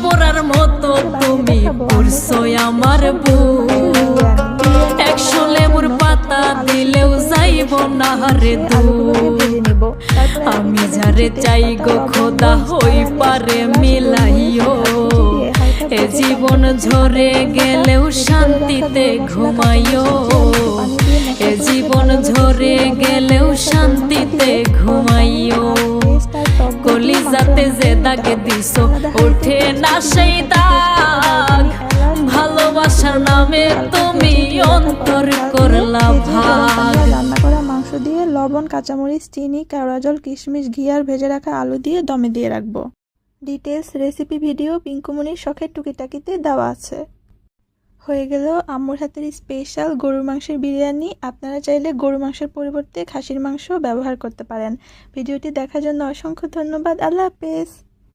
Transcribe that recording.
পড়ার মতো তুমি পড়ছো আমার বুক। 100 লেবুর পাতা দিলেও যাইব না রে দুধ। আমি যারে চাই গো খোদা হই পারে মিলাইও। এ জীবন ঝরে গেলেও শান্তিতে ঘুমাইও। এ জীবন ঝরে গেলেও শান্তিতে ঘুমাইও। কলিজাতে যে দাগে দিছো ওঠে না সেই দাগ। ভালোবাসার নামে তুমি অন্তর করলা ভাগ। রান্না করা মাংস দিয়ে লবণ, কাঁচামরিচ, চিনি, কেওড়া জল, কিশমিশ, ঘি আর ভেজে রাখা আলু দিয়ে দমে দিয়ে রাখবো। ডিটেলস রেসিপি ভিডিও পিঙ্কুমনির শখের টুকিটাকিতে দেওয়া আছে। হয়ে গেল আম্মুর হাতের স্পেশাল গরুর মাংসের বিরিয়ানি। আপনারা চাইলে গরু মাংসের পরিবর্তে খাসির মাংস ব্যবহার করতে পারেন। ভিডিওটি দেখার জন্য অসংখ্য ধন্যবাদ। আল্লাহ হাফেজ।